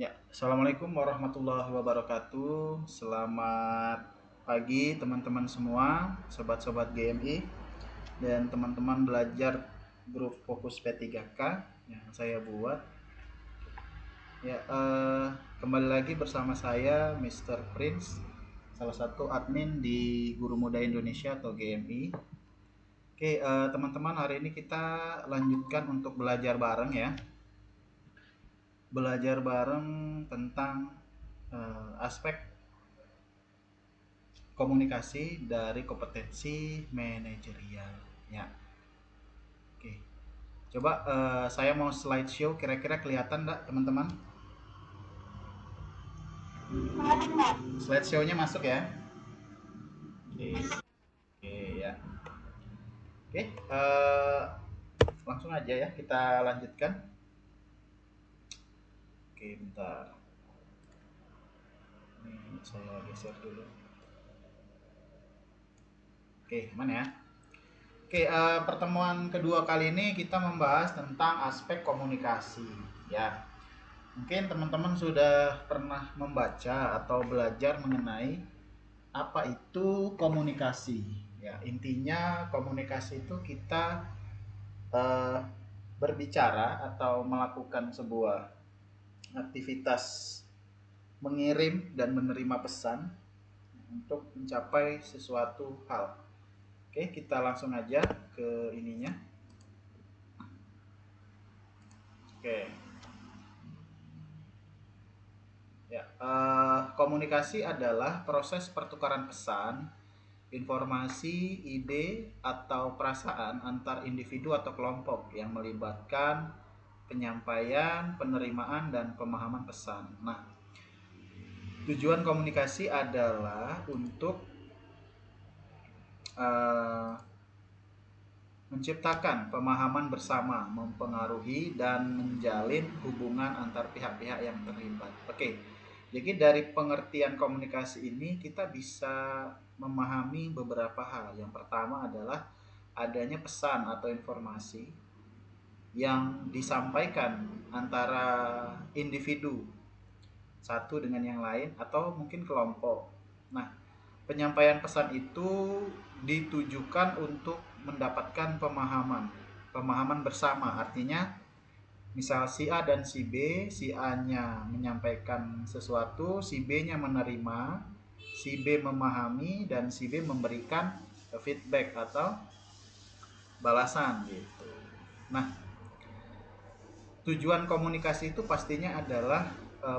Ya, Assalamualaikum warahmatullahi wabarakatuh. Selamat pagi teman-teman semua, sobat-sobat GMI dan teman-teman belajar grup fokus P3K yang saya buat. Ya, kembali lagi bersama saya Mr. Prince, salah satu admin di Guru Muda Indonesia atau GMI. Oke, teman-teman, hari ini kita lanjutkan untuk belajar bareng ya. Belajar bareng tentang aspek komunikasi dari kompetensi manajerial ya. Oke, coba saya mau slideshow, kira-kira kelihatan enggak teman-teman? Slideshow-nya masuk ya. Oke, oke ya. Oke, langsung aja ya kita lanjutkan. Oke, bentar, ini saya geser dulu. Oke, mana ya? Oke, pertemuan kedua kali ini kita membahas tentang aspek komunikasi ya. Mungkin teman-teman sudah pernah membaca atau belajar mengenai apa itu komunikasi. Ya, intinya komunikasi itu kita eh, berbicara atau melakukan sebuah aktivitas mengirim dan menerima pesan untuk mencapai sesuatu hal. Oke, kita langsung aja ke ininya. Oke. Ya, komunikasi adalah proses pertukaran pesan, informasi, ide, atau perasaan antar individu atau kelompok yang melibatkan penyampaian, penerimaan, dan pemahaman pesan. Nah, tujuan komunikasi adalah untuk uh, menciptakan pemahaman bersama, mempengaruhi, dan menjalin hubungan antar pihak-pihak yang terlibat. Oke, jadi dari pengertian komunikasi ini kita bisa memahami beberapa hal. Yang pertama adalah adanya pesan atau informasi yang disampaikan antara individu satu dengan yang lain atau mungkin kelompok. Nah, penyampaian pesan itu ditujukan untuk mendapatkan pemahaman bersama. Artinya, misal si A dan si B, si A-nya menyampaikan sesuatu, si B-nya menerima, si B memahami, dan si B memberikan feedback atau balasan gitu. Nah, tujuan komunikasi itu pastinya adalah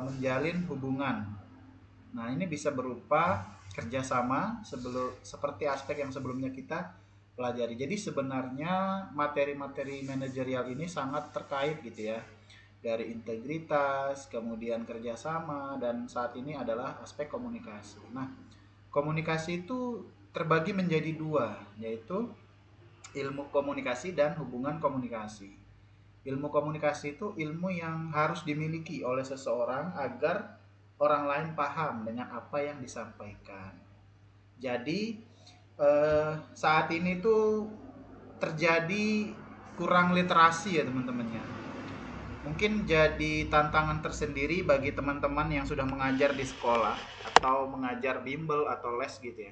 menjalin hubungan. Nah, ini bisa berupa kerjasama seperti aspek yang sebelumnya kita pelajari. Jadi sebenarnya materi-materi manajerial ini sangat terkait gitu ya, dari integritas, kemudian kerjasama, dan saat ini adalah aspek komunikasi. Nah, komunikasi itu terbagi menjadi dua, yaitu ilmu komunikasi dan hubungan komunikasi. Ilmu komunikasi itu ilmu yang harus dimiliki oleh seseorang agar orang lain paham dengan apa yang disampaikan. Jadi saat ini tuh terjadi kurang literasi ya teman-teman ya. Mungkin jadi tantangan tersendiri bagi teman-teman yang sudah mengajar di sekolah atau mengajar bimbel atau les gitu ya.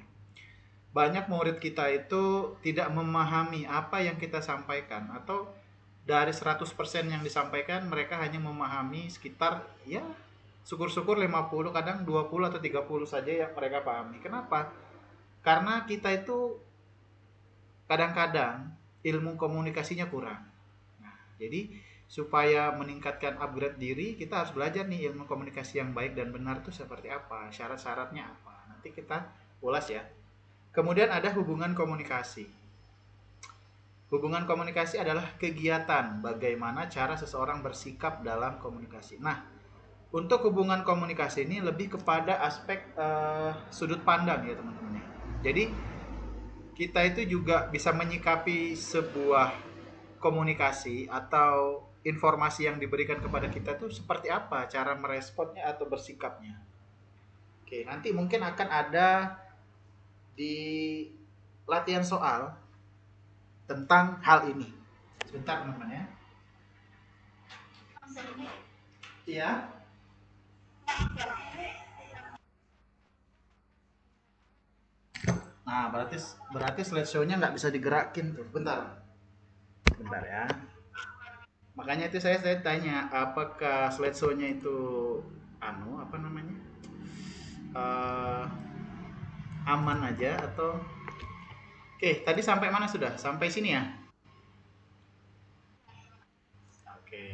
Banyak murid kita itu tidak memahami apa yang kita sampaikan, atau dari 100% yang disampaikan mereka hanya memahami sekitar ya syukur-syukur 50, kadang 20 atau 30 saja yang mereka pahami. Kenapa? Karena kita itu kadang-kadang ilmu komunikasinya kurang. Nah, jadi supaya meningkatkan upgrade diri, kita harus belajar nih ilmu komunikasi yang baik dan benar itu seperti apa, syarat-syaratnya apa. Nanti kita ulas ya. Kemudian ada hubungan komunikasi. Hubungan komunikasi adalah kegiatan bagaimana cara seseorang bersikap dalam komunikasi. Nah, untuk hubungan komunikasi ini lebih kepada aspek sudut pandang ya teman-teman ya. Jadi kita itu juga bisa menyikapi sebuah komunikasi atau informasi yang diberikan kepada kita itu seperti apa cara meresponnya atau bersikapnya. Oke, nanti mungkin akan ada di latihan soal tentang hal ini. Sebentar teman-teman ya. Iya. Nah, berarti berarti slideshow-nya nggak bisa digerakin tuh. Bentar, bentar ya. Makanya itu saya tanya, apakah slideshow-nya itu apa namanya? eh, aman aja atau oke, tadi sampai mana sudah? Sampai sini ya? Oke.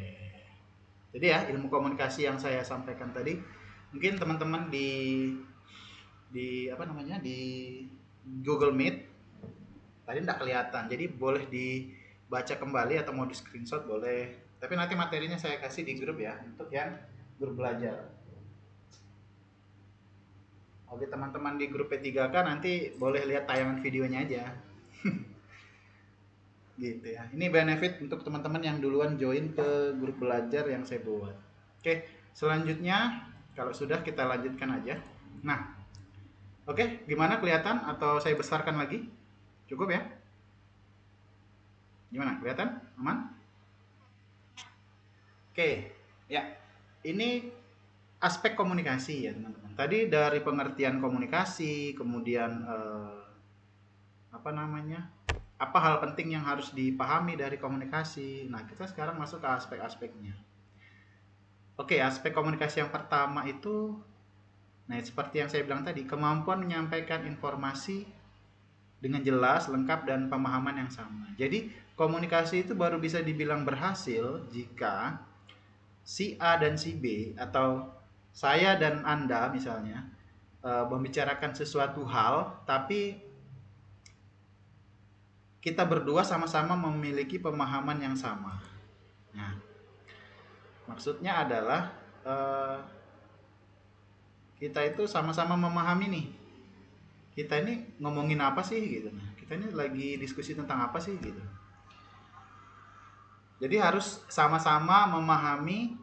Jadi ya, ilmu komunikasi yang saya sampaikan tadi, mungkin teman-teman di apa namanya? Di Google Meet tadi tidak kelihatan. Jadi boleh dibaca kembali atau mau di screenshot boleh. Tapi nanti materinya saya kasih di grup ya untuk yang grup belajar. Oke, teman-teman di grup P3K nanti boleh lihat tayangan videonya aja. Gitu ya. Ini benefit untuk teman-teman yang duluan join ke grup belajar yang saya buat. Oke, selanjutnya kalau sudah kita lanjutkan aja. Nah, oke, gimana kelihatan atau saya besarkan lagi? Cukup ya? Gimana? Kelihatan? Aman? Oke, ya. Ini aspek komunikasi ya teman-teman. Tadi dari pengertian komunikasi, kemudian apa namanya? Apa hal penting yang harus dipahami dari komunikasi. Nah, kita sekarang masuk ke aspek-aspeknya. Oke, aspek komunikasi yang pertama itu, nah seperti yang saya bilang tadi, kemampuan menyampaikan informasi dengan jelas, lengkap, dan pemahaman yang sama. Jadi, komunikasi itu baru bisa dibilang berhasil jika si A dan si B, atau saya dan Anda misalnya, membicarakan sesuatu hal, tapi kita berdua sama-sama memiliki pemahaman yang sama. Nah, maksudnya adalah kita itu sama-sama memahami nih. Kita ini ngomongin apa sih gitu. Nah, kita ini lagi diskusi tentang apa sih gitu. Jadi harus sama-sama memahami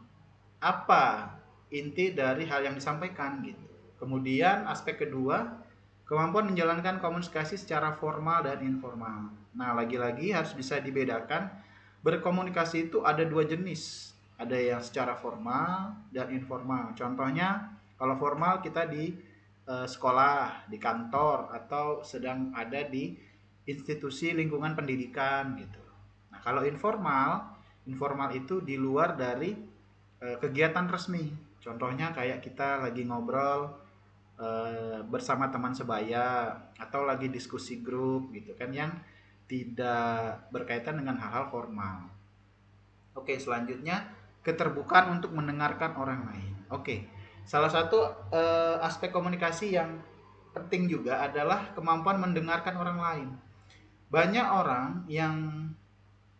apa inti dari hal yang disampaikan gitu. Kemudian aspek kedua, kemampuan menjalankan komunikasi secara formal dan informal. Nah, lagi-lagi harus bisa dibedakan. Berkomunikasi itu ada dua jenis. Ada yang secara formal dan informal. Contohnya, kalau formal kita di sekolah, di kantor, atau sedang ada di institusi lingkungan pendidikan gitu. Nah, kalau informal, informal itu di luar dari kegiatan resmi. Contohnya kayak kita lagi ngobrol bersama teman sebaya atau lagi diskusi grup gitu kan yang tidak berkaitan dengan hal-hal formal. Oke, selanjutnya keterbukaan untuk mendengarkan orang lain. Oke, salah satu aspek komunikasi yang penting juga adalah kemampuan mendengarkan orang lain. Banyak orang yang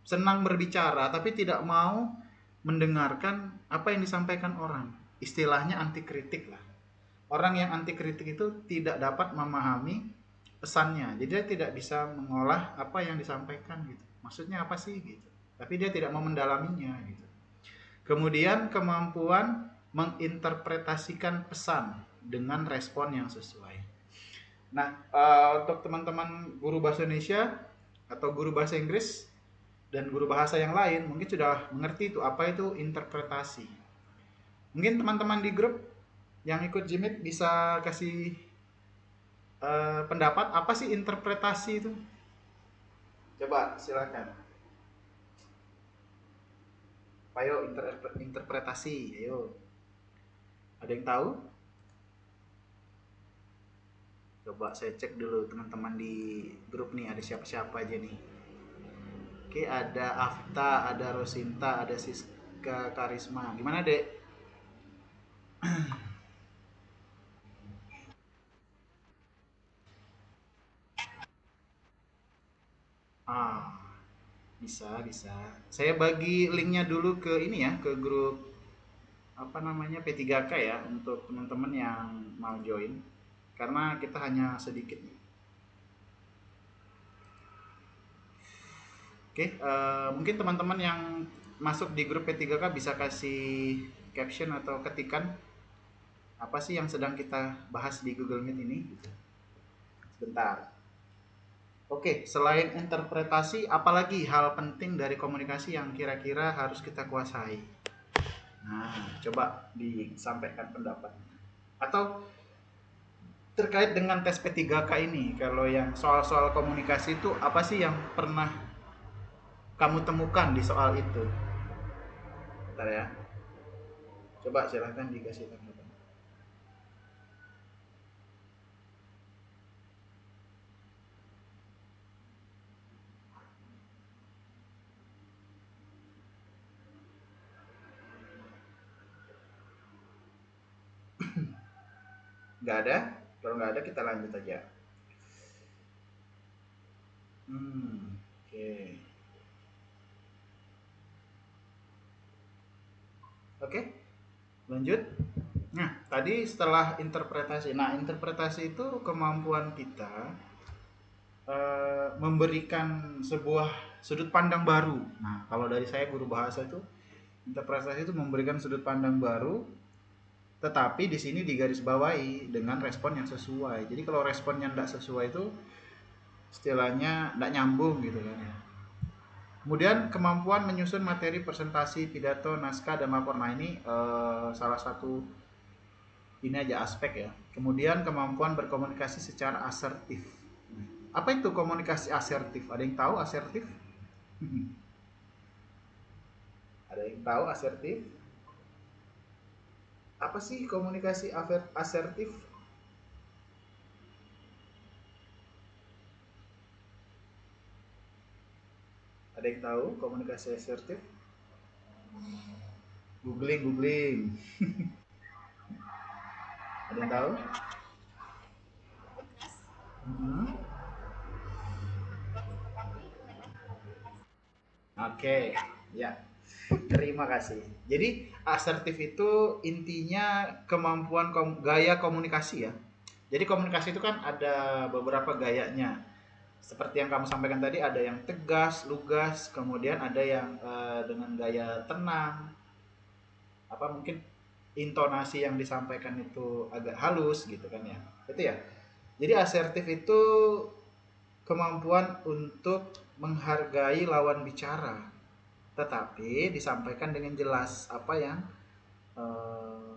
senang berbicara tapi tidak mau mendengarkan apa yang disampaikan orang. Istilahnya anti kritik lah. Orang yang anti kritik itu tidak dapat memahami pesannya. Jadi dia tidak bisa mengolah apa yang disampaikan gitu. Maksudnya apa sih gitu. Tapi dia tidak mau mendalaminya gitu. Kemudian kemampuan menginterpretasikan pesan dengan respon yang sesuai. Nah, untuk teman-teman guru bahasa Indonesia atau guru bahasa Inggris dan guru bahasa yang lain mungkin sudah mengerti itu apa itu interpretasi. Mungkin teman-teman di grup yang ikut Jimit bisa kasih pendapat apa sih interpretasi itu? Coba silakan. Ayo interpretasi, ayo. Ada yang tahu? Coba saya cek dulu teman-teman di grup nih ada siapa-siapa aja nih. Oke, ada Afta, ada Rosinta, ada Siska Karisma. Gimana, Dek? Ah, bisa, bisa. Saya bagi linknya dulu ke ini ya, ke grup apa namanya P3K ya untuk teman-teman yang mau join. Karena kita hanya sedikit nih. Oke, mungkin teman-teman yang masuk di grup P3K bisa kasih caption atau ketikan apa sih yang sedang kita bahas di Google Meet ini gitu. Sebentar. Oke, selain interpretasi, apalagi hal penting dari komunikasi yang kira-kira harus kita kuasai? Nah, coba disampaikan pendapat. Atau terkait dengan tes P3K ini, kalau yang soal-soal komunikasi itu apa sih yang pernah kamu temukan di soal itu? Bentar ya. Coba silahkan dikasih tanggapan. Nggak ada? Kalau nggak ada kita lanjut aja. Oke. Oke, lanjut. Nah, tadi setelah interpretasi. Nah, interpretasi itu kemampuan kita memberikan sebuah sudut pandang baru. Nah, kalau dari saya guru bahasa itu, interpretasi itu memberikan sudut pandang baru, tetapi di sini digarisbawahi dengan respon yang sesuai. Jadi kalau responnya tidak sesuai itu istilahnya tidak nyambung gitu kan ya. Kemudian kemampuan menyusun materi presentasi, pidato, naskah, dan lapor. Nah ini salah satu ini aja aspek ya. Kemudian kemampuan berkomunikasi secara asertif. Apa itu komunikasi asertif? Ada yang tahu asertif? Ada yang tahu asertif? Apa sih komunikasi asertif? Ada yang tahu komunikasi asertif? Googling. Ada yang tahu? Hmm. Oke, ya. Terima kasih. Jadi asertif itu intinya kemampuan gaya komunikasi ya. Jadi komunikasi itu kan ada beberapa gayanya. Seperti yang kamu sampaikan tadi, ada yang tegas, lugas, kemudian ada yang dengan gaya tenang. Apa mungkin intonasi yang disampaikan itu agak halus gitu kan ya. Itu ya. Jadi asertif itu kemampuan untuk menghargai lawan bicara, tetapi disampaikan dengan jelas apa yang uh,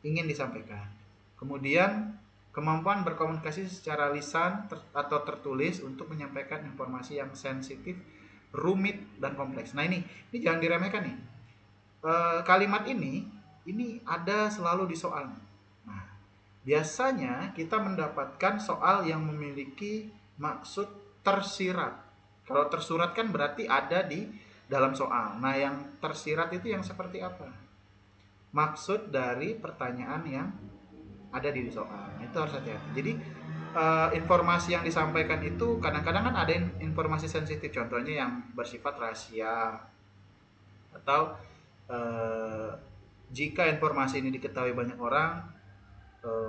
ingin disampaikan. Kemudian kemampuan berkomunikasi secara lisan atau tertulis untuk menyampaikan informasi yang sensitif, rumit dan kompleks. Nah ini jangan diremehkan nih. Kalimat ini ada selalu di soal. Nah, biasanya kita mendapatkan soal yang memiliki maksud tersirat. Kalau tersurat kan berarti ada di dalam soal. Nah, yang tersirat itu yang seperti apa? Maksud dari pertanyaan yang ada di soal. Itu harus hati-hati. Jadi informasi yang disampaikan itu kadang-kadang kan ada informasi sensitif, contohnya yang bersifat rahasia, atau jika informasi ini diketahui banyak orang,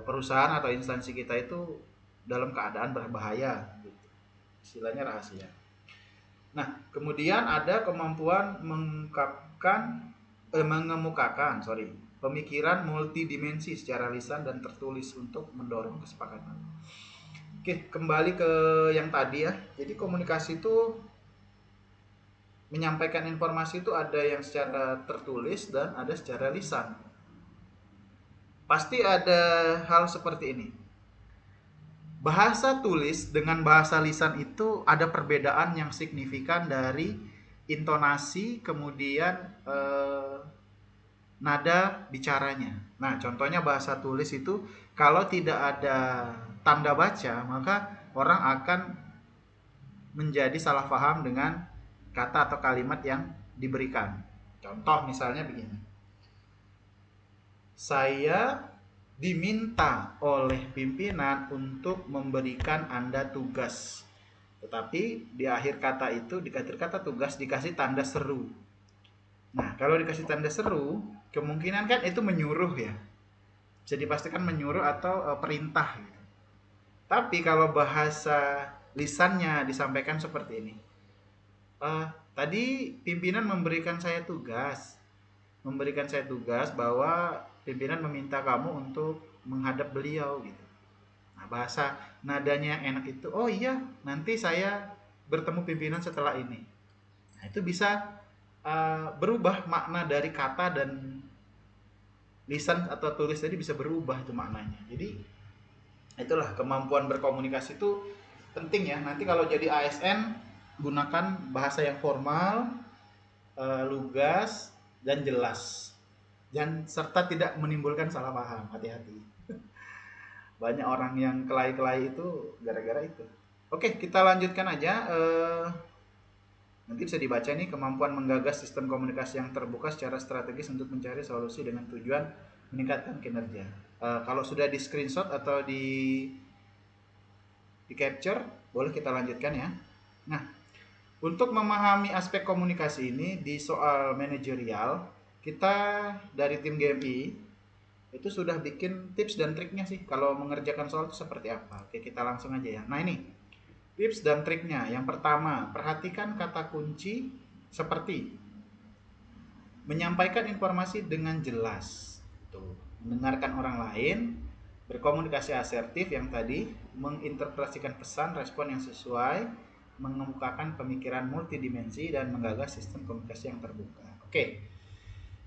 perusahaan atau instansi kita itu dalam keadaan berbahaya, gitu. Istilahnya rahasia. Nah, kemudian ada kemampuan mengemukakan pemikiran multidimensi secara lisan dan tertulis untuk mendorong kesepakatan. Oke, kembali ke yang tadi ya. Jadi komunikasi itu menyampaikan informasi itu ada yang secara tertulis dan ada secara lisan. Pasti ada hal seperti ini. Bahasa tulis dengan bahasa lisan itu ada perbedaan yang signifikan dari intonasi, kemudian nada bicaranya. Nah, contohnya bahasa tulis itu kalau tidak ada tanda baca, maka orang akan menjadi salah paham dengan kata atau kalimat yang diberikan. Contoh misalnya begini. Saya diminta oleh pimpinan untuk memberikan Anda tugas. Tetapi di akhir kata itu, di akhir kata tugas dikasih tanda seru. Nah, kalau dikasih tanda seru, kemungkinan kan itu menyuruh ya. Bisa dipastikan menyuruh atau perintah gitu. Tapi kalau bahasa lisannya disampaikan seperti ini. Tadi pimpinan memberikan saya tugas. Memberikan saya tugas bahwa pimpinan meminta kamu untuk menghadap beliau gitu. Nah, bahasa nadanya yang enak itu, oh iya, nanti saya bertemu pimpinan setelah ini. Nah, itu bisa berubah makna dari kata dan lisan atau tulis tadi bisa berubah itu maknanya. Jadi itulah kemampuan berkomunikasi itu penting ya. Nanti kalau jadi ASN gunakan bahasa yang formal, lugas dan jelas. Dan serta tidak menimbulkan salah paham. Hati-hati. Banyak orang yang kelai-kelai itu gara-gara itu. Oke, kita lanjutkan aja. Nanti bisa dibaca nih, kemampuan menggagas sistem komunikasi yang terbuka secara strategis untuk mencari solusi dengan tujuan meningkatkan kinerja. Kalau sudah di screenshot atau di capture, boleh kita lanjutkan ya. Nah, untuk memahami aspek komunikasi ini di soal manajerial, kita dari tim GMI itu sudah bikin tips dan triknya sih kalau mengerjakan soal itu seperti apa. Oke, kita langsung aja ya. Nah, ini tips dan triknya. Yang pertama, perhatikan kata kunci seperti menyampaikan informasi dengan jelas. Tuh, mendengarkan orang lain, berkomunikasi asertif yang tadi, menginterpretasikan pesan, respon yang sesuai, mengemukakan pemikiran multidimensi dan menggagas sistem komunikasi yang terbuka. Oke.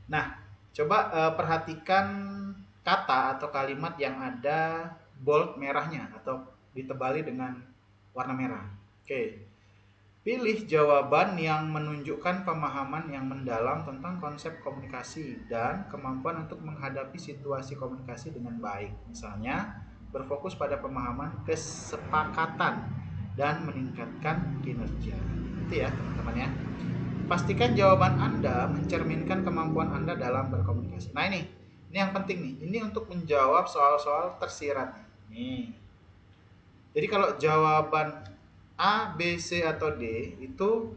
Nah, coba perhatikan kata atau kalimat yang ada bold merahnya atau ditebali dengan warna merah. Oke. Pilih jawaban yang menunjukkan pemahaman yang mendalam tentang konsep komunikasi dan kemampuan untuk menghadapi situasi komunikasi dengan baik. Misalnya, berfokus pada pemahaman kesepakatan dan meningkatkan kinerja. Itu ya, teman-teman ya. Pastikan jawaban Anda mencerminkan kemampuan Anda dalam berkomunikasi. Nah, ini yang penting nih. Ini untuk menjawab soal-soal tersirat. Nih. Jadi kalau jawaban A, B, C, atau D itu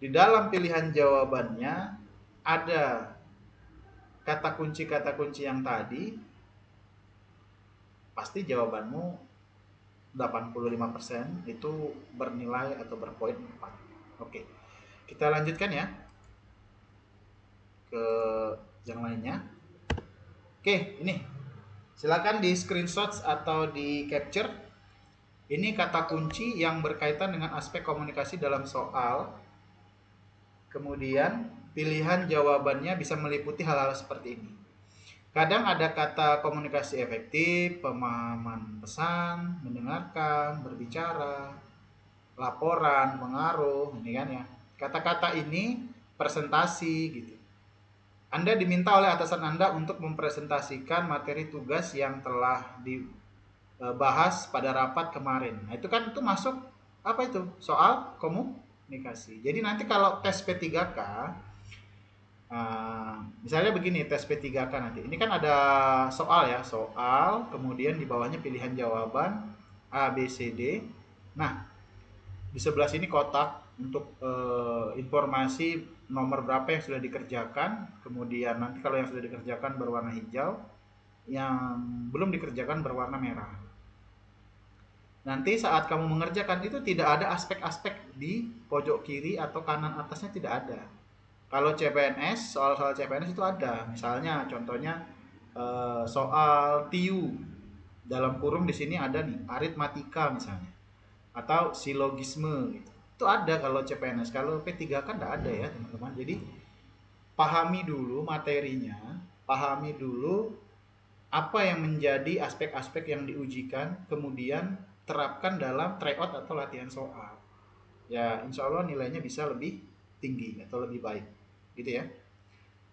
di dalam pilihan jawabannya ada kata kunci yang tadi, pasti jawabanmu 85% itu bernilai atau berpoin 4. Oke, kita lanjutkan ya ke yang lainnya. Oke, ini silakan di screenshot atau di capture. Ini kata kunci yang berkaitan dengan aspek komunikasi dalam soal. Kemudian pilihan jawabannya bisa meliputi hal-hal seperti ini. Kadang ada kata komunikasi efektif, pemahaman pesan, mendengarkan, berbicara, laporan, pengaruh, ini kan ya. Kata-kata ini presentasi gitu. Anda diminta oleh atasan Anda untuk mempresentasikan materi tugas yang telah dibahas pada rapat kemarin. Nah, itu kan itu masuk apa itu? Soal komunikasi. Jadi nanti kalau tes P3K, misalnya begini tes P3K nanti. Ini kan ada soal ya, soal, kemudian di bawahnya pilihan jawaban A, B, C, D. Nah, di sebelah sini kotak untuk informasi nomor berapa yang sudah dikerjakan. Kemudian nanti kalau yang sudah dikerjakan berwarna hijau, yang belum dikerjakan berwarna merah. Nanti saat kamu mengerjakan itu tidak ada aspek-aspek di pojok kiri atau kanan atasnya, tidak ada. Kalau CPNS, soal-soal CPNS itu ada. Misalnya contohnya soal TIU. Dalam kurung di sini ada nih, aritmatika misalnya. Atau silogisme gitu. Itu ada kalau CPNS. Kalau P3 kan tidak ada ya, teman-teman. Jadi pahami dulu materinya, pahami dulu apa yang menjadi aspek-aspek yang diujikan, kemudian terapkan dalam tryout atau latihan soal. Ya, insya Allah nilainya bisa lebih tinggi atau lebih baik. Gitu ya.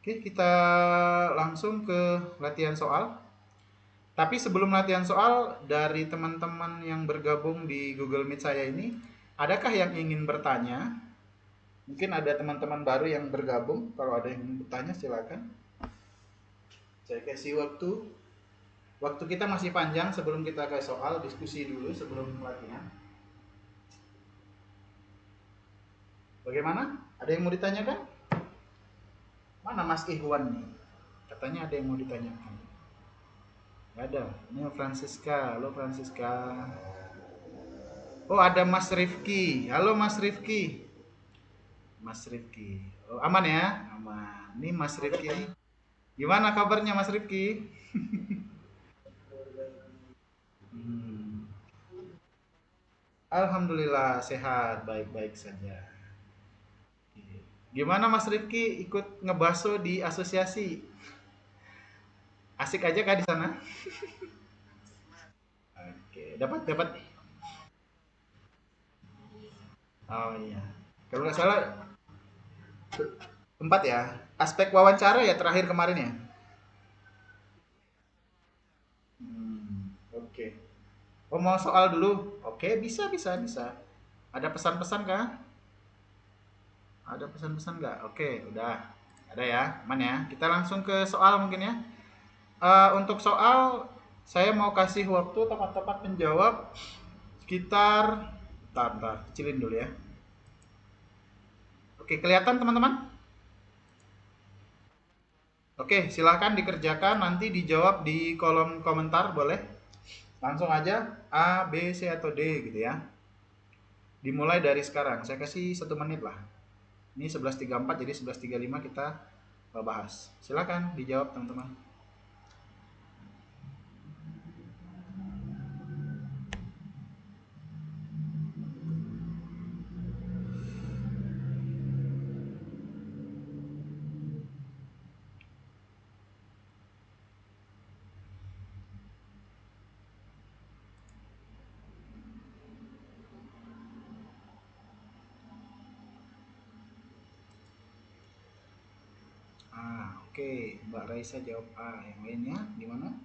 Oke, kita langsung ke latihan soal. Tapi sebelum latihan soal, dari teman-teman yang bergabung di Google Meet saya ini, adakah yang ingin bertanya? Mungkin ada teman-teman baru yang bergabung. Kalau ada yang ingin bertanya, silakan. Saya kasih waktu. Waktu kita masih panjang sebelum kita ke soal, diskusi dulu sebelum latihan. Bagaimana? Ada yang mau ditanyakan? Mana Mas Ihwan nih? Katanya ada yang mau ditanyakan. Gak ada. Ini Francisca. Halo Francisca. Oh, ada Mas Rifki. Halo Mas Rifki. Mas Rifki. Oh, aman ya? Aman. Ini Mas Rifki. Gimana kabarnya Mas Rifki? Hmm. Alhamdulillah sehat, baik-baik saja. Gimana Mas Rifki ikut ngebaso di asosiasi? Asik aja kah di sana? Oke, dapat dapat. Oh iya. Kalau nggak salah empat ya. Aspek wawancara ya terakhir kemarin ya. Oke. Oh mau soal dulu? Oke, bisa bisa bisa. Ada pesan-pesan kah? Ada pesan-pesan nggak? Oke, udah. Ada ya, aman ya. Kita langsung ke soal mungkin ya. Untuk soal, saya mau kasih waktu tepat-tepat menjawab sekitar, bentar, kecilin dulu ya. Oke, kelihatan teman-teman? Oke, silahkan dikerjakan, nanti dijawab di kolom komentar boleh. Langsung aja A, B, C atau D gitu ya. Dimulai dari sekarang, saya kasih 1 menit lah. Ini 11.34 jadi 11.35 kita bahas. Silahkan dijawab teman-teman. Oke, Mbak Raisa jawab A. Yang lainnya gimana?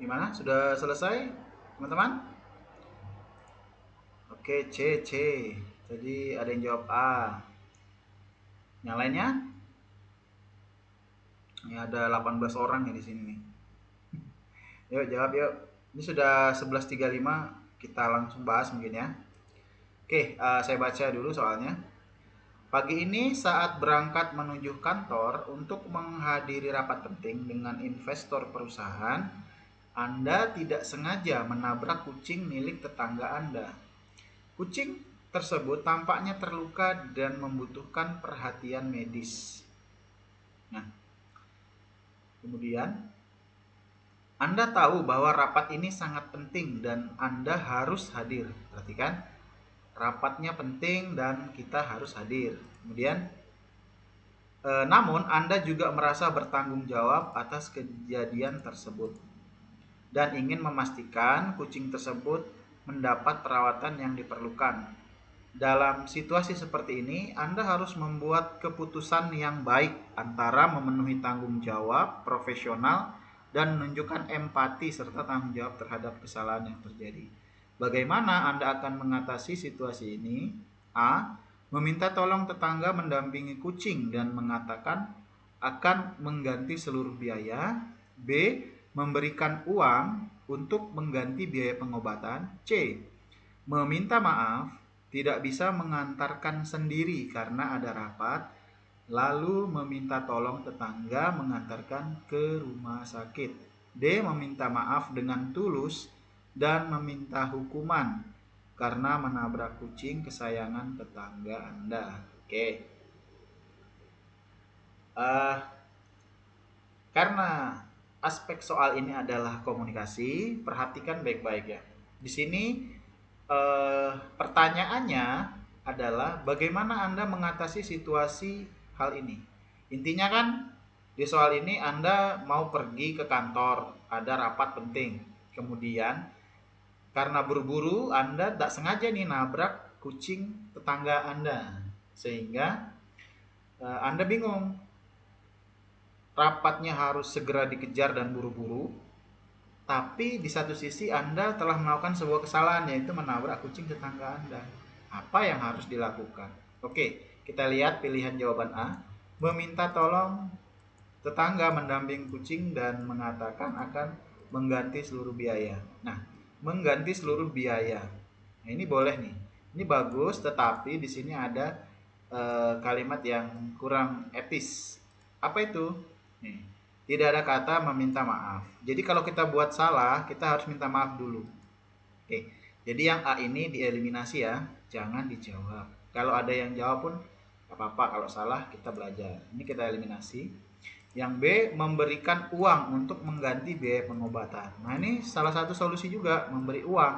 Gimana? Sudah selesai, teman-teman? Oke, C, C. Jadi ada yang jawab A. Yang lainnya? Ini ada 18 orang ya di sini nih. Yuk, jawab yuk. Ini sudah 11.35, kita langsung bahas mungkin ya. Oke, saya baca dulu soalnya. Pagi ini saat berangkat menuju kantor untuk menghadiri rapat penting dengan investor perusahaan, Anda tidak sengaja menabrak kucing milik tetangga Anda. Kucing tersebut tampaknya terluka dan membutuhkan perhatian medis. Nah, kemudian Anda tahu bahwa rapat ini sangat penting dan Anda harus hadir. Perhatikan, rapatnya penting dan kita harus hadir. Kemudian, namun Anda juga merasa bertanggung jawab atas kejadian tersebut dan ingin memastikan kucing tersebut mendapat perawatan yang diperlukan. Dalam situasi seperti ini, Anda harus membuat keputusan yang baik antara memenuhi tanggung jawab profesional dan menunjukkan empati serta tanggung jawab terhadap kesalahan yang terjadi. Bagaimana Anda akan mengatasi situasi ini? A. Meminta tolong tetangga mendampingi kucing dan mengatakan akan mengganti seluruh biaya. B. Memberikan uang untuk mengganti biaya pengobatan. C. Meminta maaf tidak bisa mengantarkan sendiri karena ada rapat, lalu meminta tolong tetangga mengantarkan ke rumah sakit. D. Meminta maaf dengan tulus dan meminta hukuman karena menabrak kucing kesayangan tetangga Anda. Oke. Uh, karena aspek soal ini adalah komunikasi, perhatikan baik-baik ya. Di sini pertanyaannya adalah bagaimana Anda mengatasi situasi hal ini. Intinya kan di soal ini Anda mau pergi ke kantor, ada rapat penting. Kemudian karena buru-buru Anda tak sengaja nih nabrak kucing tetangga Anda. Sehingga Anda bingung. Rapatnya harus segera dikejar dan buru-buru, tapi di satu sisi Anda telah melakukan sebuah kesalahan yaitu menabrak kucing tetangga Anda. Apa yang harus dilakukan? Oke, kita lihat pilihan jawaban A. Meminta tolong tetangga mendamping kucing dan mengatakan akan mengganti seluruh biaya. Nah, mengganti seluruh biaya. Nah, ini boleh nih. Ini bagus, tetapi di sini ada kalimat yang kurang etis. Apa itu? Nih, tidak ada kata meminta maaf. Jadi kalau kita buat salah, kita harus minta maaf dulu. Oke, jadi yang A ini dieliminasi ya, jangan dijawab. Kalau ada yang jawab pun gak apa-apa, kalau salah kita belajar. Ini kita eliminasi. Yang B, memberikan uang untuk mengganti biaya pengobatan. Nah ini salah satu solusi juga, memberi uang.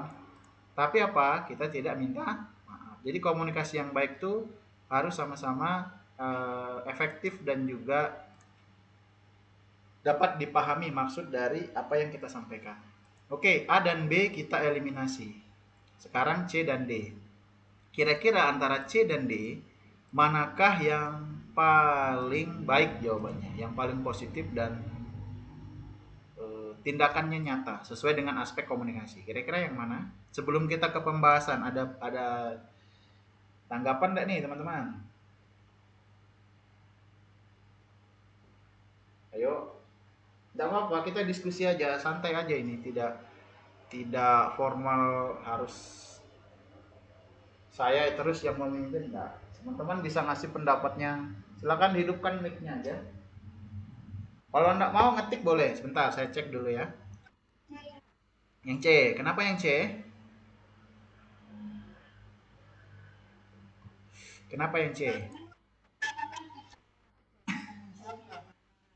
Tapi apa? Kita tidak minta maaf. Jadi komunikasi yang baik itu harus sama-sama efektif dan juga dapat dipahami maksud dari apa yang kita sampaikan. Oke, A dan B kita eliminasi. Sekarang C dan D. Kira-kira antara C dan D, manakah yang paling baik jawabannya? Yang paling positif dan tindakannya nyata sesuai dengan aspek komunikasi. Kira-kira yang mana? Sebelum kita ke pembahasan, ada tanggapan enggak nih teman-teman? Ayo, tidak apa-apa, kita diskusi aja, santai aja ini, tidak formal harus saya terus yang memimpin, enggak. Teman-teman bisa ngasih pendapatnya. Silakan hidupkan mic-nya aja. Kalau enggak mau ngetik boleh. Sebentar, saya cek dulu ya. Yang C, kenapa yang C? Kenapa yang C?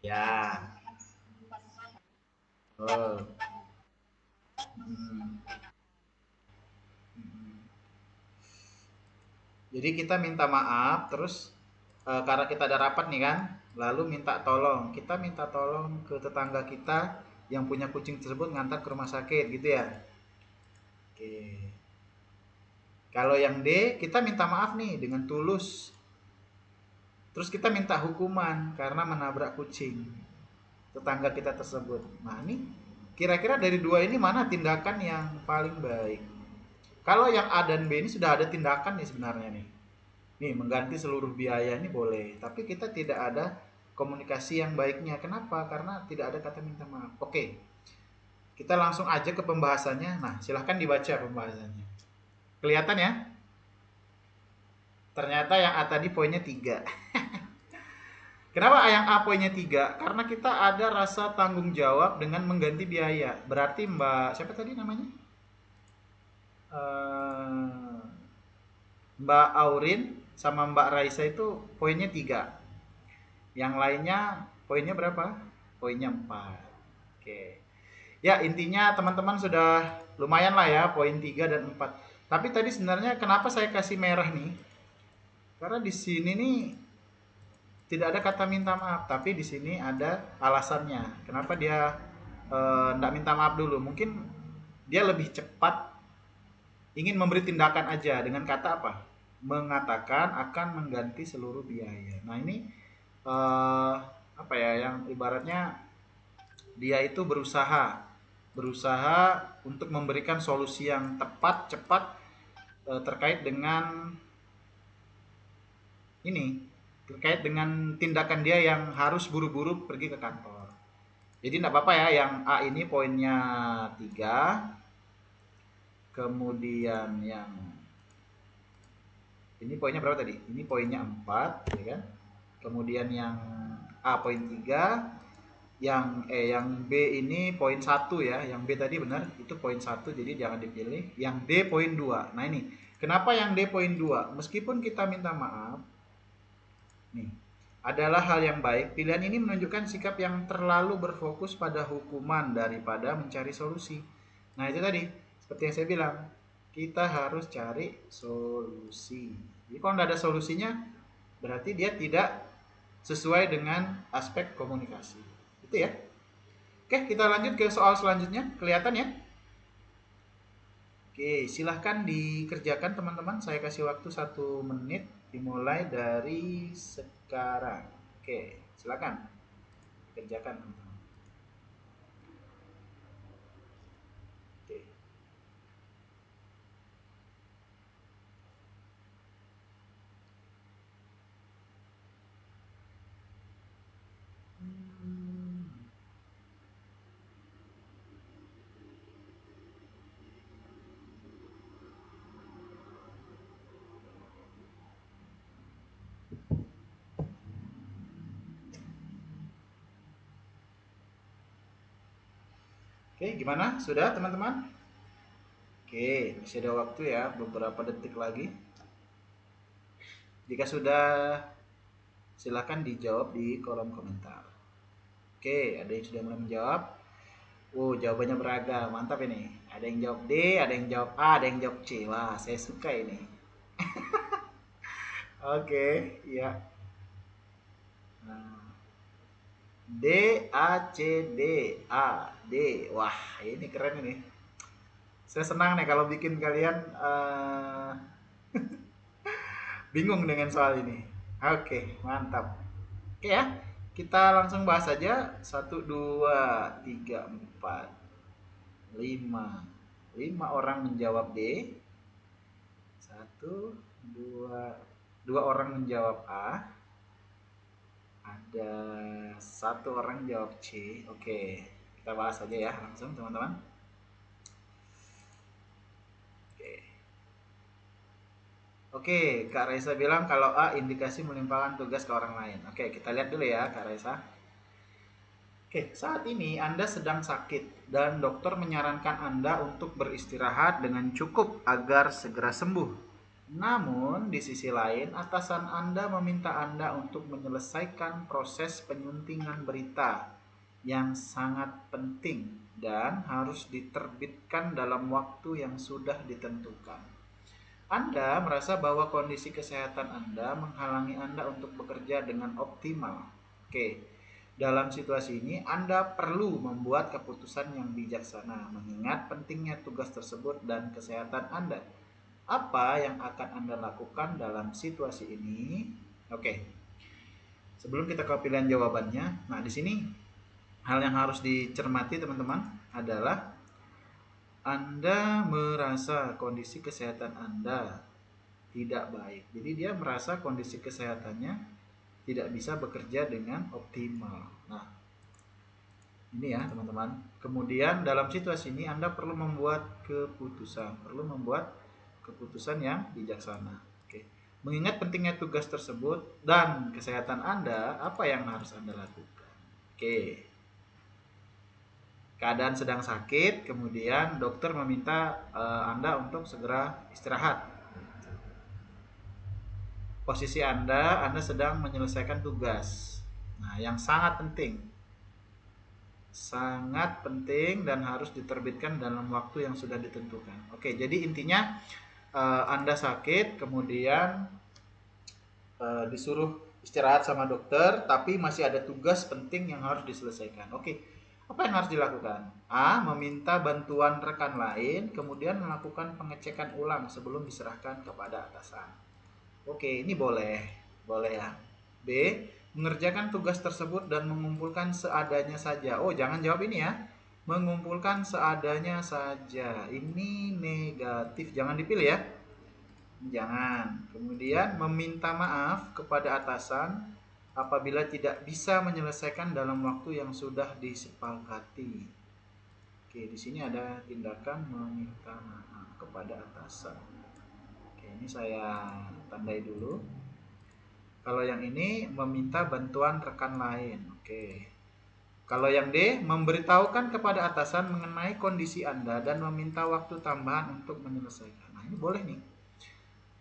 Ya. Oh. Hmm. Jadi kita minta maaf, terus karena kita ada rapat nih kan, lalu minta tolong. Kita minta tolong ke tetangga kita yang punya kucing tersebut ngantar ke rumah sakit gitu ya. Oke. Kalau yang D, kita minta maaf nih dengan tulus. Terus kita minta hukuman karena menabrak kucing tetangga kita tersebut. Nah ini kira-kira dari dua ini mana tindakan yang paling baik? Kalau yang A dan B ini sudah ada tindakan nih sebenarnya nih. Nih, mengganti seluruh biaya ini boleh, tapi kita tidak ada komunikasi yang baiknya. Kenapa? Karena tidak ada kata minta maaf. Oke, kita langsung aja ke pembahasannya. Nah, silahkan dibaca pembahasannya. Kelihatan ya? Ternyata yang A tadi poinnya 3. Kenapa yang A poinnya 3? Karena kita ada rasa tanggung jawab dengan mengganti biaya. Berarti Mbak, siapa tadi namanya? Eh, Mbak Aurin sama Mbak Raisa itu poinnya 3. Yang lainnya poinnya berapa? Poinnya 4. Oke. Ya, intinya teman-teman sudah lumayan lah ya, poin 3 dan 4. Tapi tadi sebenarnya kenapa saya kasih merah nih? Karena di sini nih tidak ada kata minta maaf, tapi di sini ada alasannya. Kenapa dia enggak minta maaf dulu? Mungkin dia lebih cepat ingin memberi tindakan aja dengan kata apa? Mengatakan akan mengganti seluruh biaya. Nah, ini eh, apa ya, yang ibaratnya dia itu berusaha untuk memberikan solusi yang tepat, cepat, terkait dengan ini, terkait dengan tindakan dia yang harus buru-buru pergi ke kantor. Jadi tidak apa-apa ya, yang A ini poinnya 3, kemudian yang ini poinnya berapa tadi? Ini poinnya 4, ya kan? Kemudian yang A poin 3, yang B ini poin 1 ya. Yang B tadi benar, itu poin 1, jadi jangan dipilih. Yang D poin 2. Nah, ini. Kenapa yang D poin 2? Meskipun kita minta maaf, nih, adalah hal yang baik. Pilihan ini menunjukkan sikap yang terlalu berfokus pada hukuman daripada mencari solusi. Nah, itu tadi, seperti yang saya bilang, kita harus cari solusi. Jadi kalau tidak ada solusinya, berarti dia tidak sesuai dengan aspek komunikasi. Itu ya. Oke, kita lanjut ke soal selanjutnya. Kelihatan ya? Oke, silahkan dikerjakan teman-teman. Saya kasih waktu 1 menit. Dimulai dari sekarang. Oke, silakan dikerjakan teman-teman. Oke. Oke, gimana? Sudah teman-teman? Oke, masih ada waktu ya, beberapa detik lagi. Jika sudah, silakan dijawab di kolom komentar. Oke, ada yang sudah mulai menjawab. Jawabannya beragam, mantap ini. Ada yang jawab D, ada yang jawab A, ada yang jawab C. Wah, saya suka ini. Oke, ya. Nah, D A C D A D. Wah, ini keren ini. Saya senang nih kalau bikin kalian bingung dengan soal ini. Oke, mantap. Oke ya, kita langsung bahas aja. Satu, dua, tiga, empat, lima. Lima orang menjawab D. Satu, dua, dua orang menjawab A. Ada satu orang jawab C. Oke, kita bahas aja ya langsung teman-teman. Oke. Oke, Kak Raisa bilang kalau A indikasi melimpahkan tugas ke orang lain. Oke, kita lihat dulu ya Kak Raisa. Oke, saat ini Anda sedang sakit dan dokter menyarankan Anda untuk beristirahat dengan cukup agar segera sembuh. Namun, di sisi lain, atasan Anda meminta Anda untuk menyelesaikan proses penyuntingan berita yang sangat penting dan harus diterbitkan dalam waktu yang sudah ditentukan. Anda merasa bahwa kondisi kesehatan Anda menghalangi Anda untuk bekerja dengan optimal. Oke, dalam situasi ini Anda perlu membuat keputusan yang bijaksana mengingat pentingnya tugas tersebut dan kesehatan Anda. Apa yang akan Anda lakukan dalam situasi ini? Oke, sebelum kita ke pilihan jawabannya, nah di sini hal yang harus dicermati teman-teman adalah Anda merasa kondisi kesehatan Anda tidak baik. Jadi dia merasa kondisi kesehatannya tidak bisa bekerja dengan optimal. Nah, ini ya teman-teman. Kemudian dalam situasi ini Anda perlu membuat keputusan yang bijaksana. Oke. Mengingat pentingnya tugas tersebut dan kesehatan Anda, apa yang harus Anda lakukan? Oke. Keadaan sedang sakit, kemudian dokter meminta Anda untuk segera istirahat. Posisi Anda sedang menyelesaikan tugas. Nah, yang sangat penting. Sangat penting dan harus diterbitkan dalam waktu yang sudah ditentukan. Oke, jadi intinya Anda sakit, kemudian disuruh istirahat sama dokter, tapi masih ada tugas penting yang harus diselesaikan. Oke, apa yang harus dilakukan? A. Meminta bantuan rekan lain, kemudian melakukan pengecekan ulang sebelum diserahkan kepada atasan. Oke, ini boleh ya. B. Mengerjakan tugas tersebut dan mengumpulkan seadanya saja. Oh, jangan jawab ini ya. Mengumpulkan seadanya saja. Ini negatif, jangan dipilih ya. Jangan. Kemudian meminta maaf kepada atasan apabila tidak bisa menyelesaikan dalam waktu yang sudah disepakati. Oke, di sini ada tindakan meminta maaf kepada atasan. Oke, ini saya tandai dulu. Kalau yang ini meminta bantuan rekan lain. Oke. Kalau yang D, memberitahukan kepada atasan mengenai kondisi Anda dan meminta waktu tambahan untuk menyelesaikan. Nah, ini boleh nih.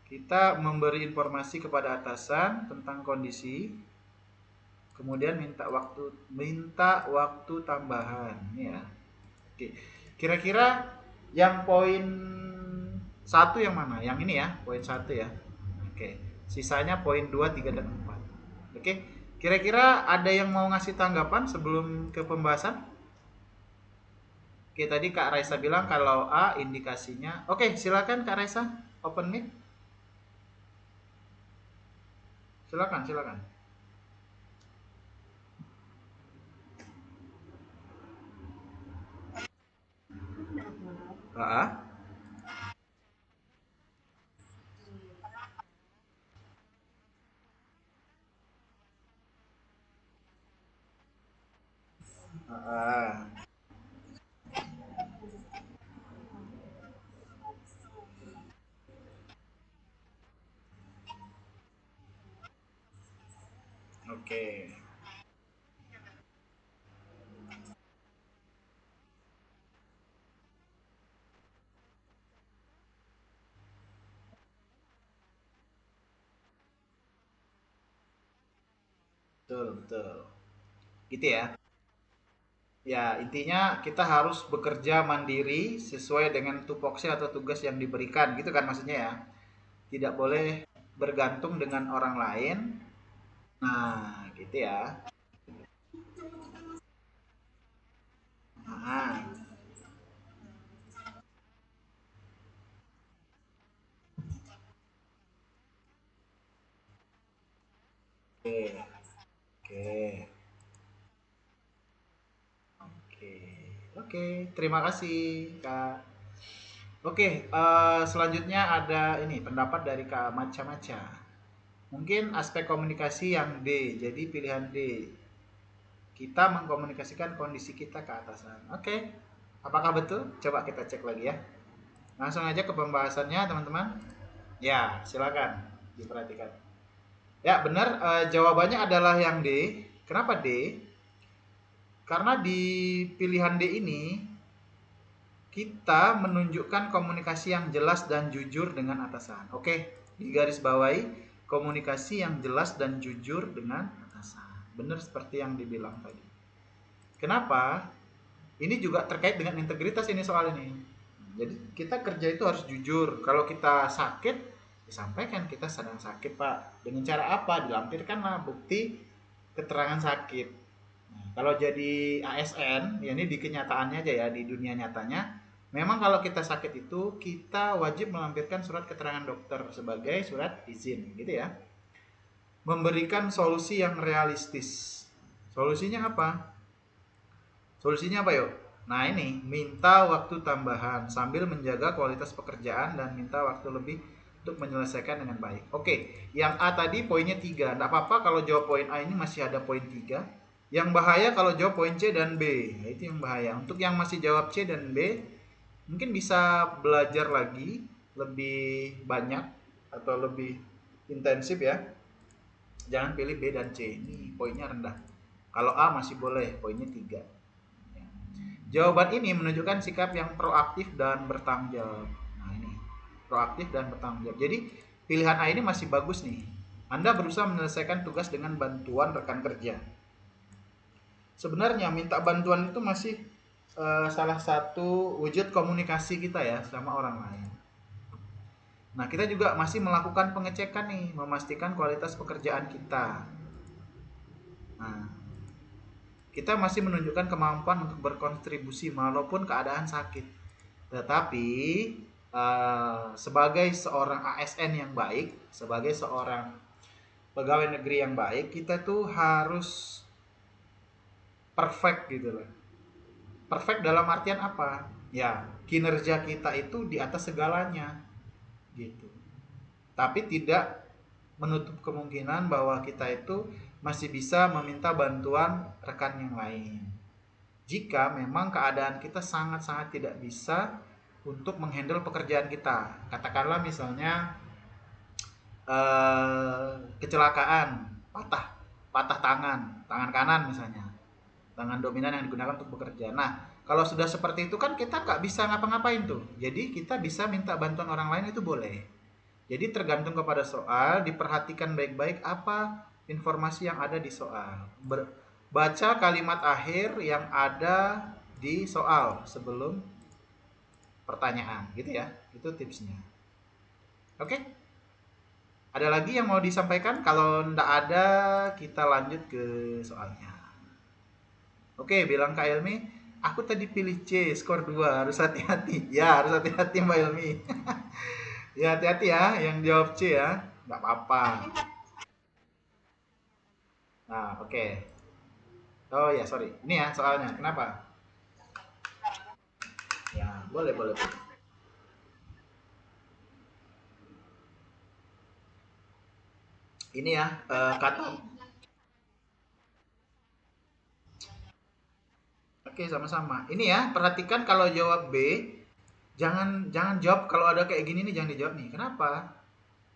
Kita memberi informasi kepada atasan tentang kondisi, kemudian minta waktu tambahan ya. Oke. Kira-kira yang poin satu yang mana? Yang ini ya, poin satu ya. Oke. Sisanya poin 2, 3, dan 4. Oke. Kira-kira ada yang mau ngasih tanggapan sebelum ke pembahasan? Oke, tadi Kak Raisa bilang kalau A indikasinya. Oke, silakan Kak Raisa, open mic. Silakan. A. A. Oke. Betul, betul. Gitu ya. Ya, intinya kita harus bekerja mandiri sesuai dengan tupoksi atau tugas yang diberikan, gitu kan maksudnya ya. Tidak boleh bergantung dengan orang lain. Nah, gitu ya. Nah, oke, oke, oke, oke. Terima kasih, Kak. Oke, selanjutnya ada ini pendapat dari Kak Maca-Maca. Mungkin aspek komunikasi yang D, jadi pilihan D. Kita mengkomunikasikan kondisi kita ke atasan. Oke, apakah betul? Coba kita cek lagi ya. Langsung aja ke pembahasannya, teman-teman. Ya, silakan diperhatikan. Ya, benar. Jawabannya adalah yang D. Kenapa D? Karena di pilihan D ini kita menunjukkan komunikasi yang jelas dan jujur dengan atasan. Oke, di garis bawahi komunikasi yang jelas dan jujur dengan atasan. Benar seperti yang dibilang tadi. Kenapa? Ini juga terkait dengan integritas ini soal ini. Jadi kita kerja itu harus jujur. Kalau kita sakit, disampaikan kita sedang sakit Pak. Dengan cara apa? Dilampirkanlah bukti keterangan sakit. Nah, kalau jadi ASN, ya ini di kenyataannya aja ya, di dunia nyatanya, memang kalau kita sakit itu kita wajib melampirkan surat keterangan dokter sebagai surat izin, gitu ya. Memberikan solusi yang realistis. Solusinya apa? Solusinya apa yuk? Nah ini, minta waktu tambahan sambil menjaga kualitas pekerjaan dan minta waktu lebih untuk menyelesaikan dengan baik. Oke, yang A tadi poinnya 3. Tidak apa-apa kalau jawab poin A ini masih ada poin 3. Yang bahaya kalau jawab poin C dan B. Nah, itu yang bahaya. Untuk yang masih jawab C dan B, mungkin bisa belajar lagi lebih banyak atau lebih intensif ya. Jangan pilih B dan C. Ini poinnya rendah. Kalau A masih boleh, poinnya 3. Jawaban ini menunjukkan sikap yang proaktif dan bertanggung jawab. Nah, ini proaktif dan bertanggung jawab. Jadi, pilihan A ini masih bagus nih. Anda berusaha menyelesaikan tugas dengan bantuan rekan kerja. Sebenarnya minta bantuan itu masih salah satu wujud komunikasi kita ya sama orang lain. Nah, kita juga masih melakukan pengecekan nih, memastikan kualitas pekerjaan kita. Nah, kita masih menunjukkan kemampuan untuk berkontribusi walaupun keadaan sakit. Tetapi sebagai seorang ASN yang baik, sebagai seorang pegawai negeri yang baik, kita tuh harus perfect gitu loh. Perfect dalam artian apa? Ya, kinerja kita itu di atas segalanya gitu. Tapi tidak menutup kemungkinan bahwa kita itu masih bisa meminta bantuan rekan yang lain. Jika memang keadaan kita sangat-sangat tidak bisa untuk menghandle pekerjaan kita. Katakanlah misalnya kecelakaan, patah tangan kanan misalnya, tangan dominan yang digunakan untuk bekerja. Nah, kalau sudah seperti itu kan kita nggak bisa ngapa-ngapain tuh. Jadi kita bisa minta bantuan orang lain itu boleh. Jadi tergantung kepada soal, diperhatikan baik-baik apa informasi yang ada di soal. Baca kalimat akhir yang ada di soal sebelum pertanyaan, gitu ya. Itu tipsnya. Oke? Ada lagi yang mau disampaikan? Kalau ndak ada, kita lanjut ke soalnya. Oke, bilang Kak Elmi, aku tadi pilih C, skor 2, harus hati-hati. Ya, harus hati-hati Mbak Elmi. Ya, hati-hati ya, yang jawab C ya. Nggak apa-apa. Nah, oke. Oh ya, sorry. Ini ya soalnya. Kenapa? Ya, boleh, boleh. Ini ya, kata. Oke, sama-sama. Ini ya, perhatikan kalau jawab B, jangan jangan jawab kalau ada kayak gini nih jangan dijawab nih. Kenapa?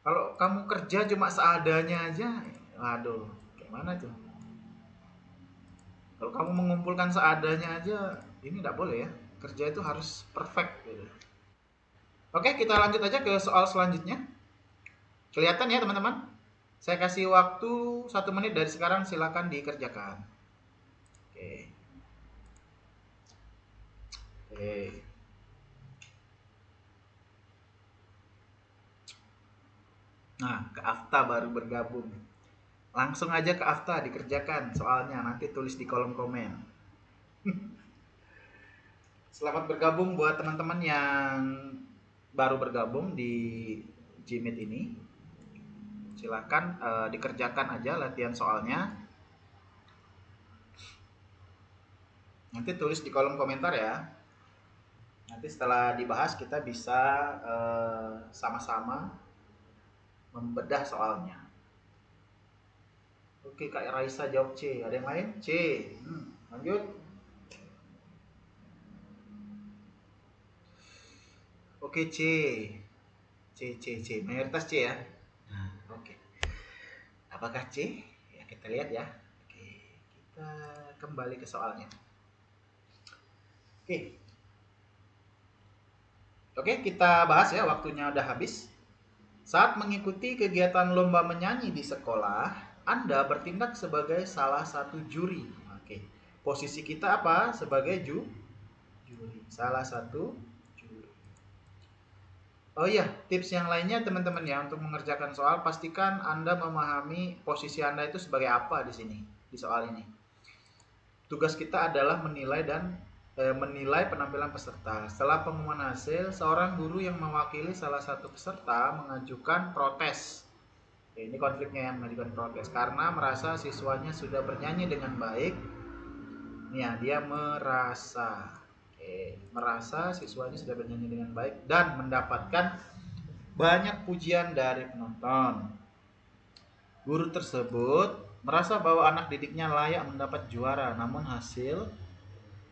Kalau kamu kerja cuma seadanya aja, waduh. Gimana tuh? Kalau kamu mengumpulkan seadanya aja, ini tidak boleh ya. Kerja itu harus perfect gitu. Oke, kita lanjut aja ke soal selanjutnya. Kelihatan ya teman-teman? Saya kasih waktu 1 menit dari sekarang, silakan dikerjakan. Oke. Oke. Nah, ke Afta baru bergabung. Langsung aja ke Afta dikerjakan soalnya, nanti tulis di kolom komen. Selamat bergabung buat teman-teman yang baru bergabung di Gmeet ini. Silakan dikerjakan aja latihan soalnya. Nanti tulis di kolom komentar ya. Nanti setelah dibahas kita bisa sama-sama membedah soalnya. Oke, Kak Raisa jawab C. Ada yang lain? C. Lanjut. Oke, C. C. Mayoritas C ya. Nah, oke. Apakah C? Ya, kita lihat ya. Oke, kita kembali ke soalnya. Oke. Oke, kita bahas ya, waktunya udah habis. Saat mengikuti kegiatan lomba menyanyi di sekolah, Anda bertindak sebagai salah satu juri. Oke. Posisi kita apa? Sebagai juri. Salah satu juri. Oh iya, tips yang lainnya teman-teman ya, untuk mengerjakan soal pastikan Anda memahami posisi Anda itu sebagai apa di sini, di soal ini. Tugas kita adalah menilai penampilan peserta. Setelah pengumuman hasil, seorang guru yang mewakili salah satu peserta mengajukan protes. Ini konfliknya, yang mengajukan protes karena merasa siswanya sudah bernyanyi dengan baik. Ya, dia merasa siswanya sudah bernyanyi dengan baik dan mendapatkan banyak pujian dari penonton. Guru tersebut merasa bahwa anak didiknya layak mendapat juara, namun hasil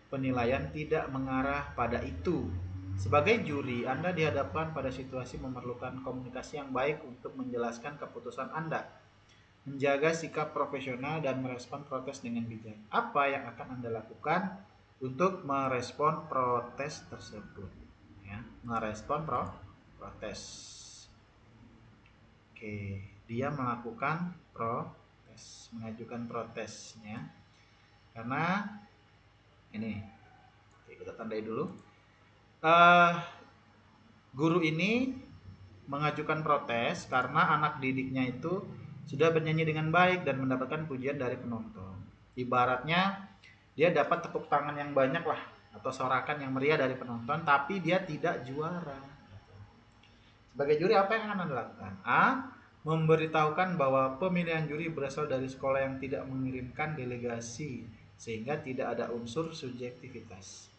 penilaian tidak mengarah pada itu. Sebagai juri, Anda dihadapkan pada situasi memerlukan komunikasi yang baik untuk menjelaskan keputusan Anda, menjaga sikap profesional dan merespon protes dengan bijak. Apa yang akan Anda lakukan untuk merespon protes tersebut? Ya, merespon protes. Oke, dia melakukan protes, mengajukan protesnya karena ini. Oke, kita tandai dulu. Guru ini mengajukan protes karena anak didiknya itu sudah bernyanyi dengan baik dan mendapatkan pujian dari penonton. Ibaratnya dia dapat tepuk tangan yang banyak lah, atau sorakan yang meriah dari penonton, tapi dia tidak juara. Sebagai juri, apa yang akan Anda lakukan? A. Memberitahukan bahwa pemilihan juri berasal dari sekolah yang tidak mengirimkan delegasi, sehingga tidak ada unsur subjektivitas.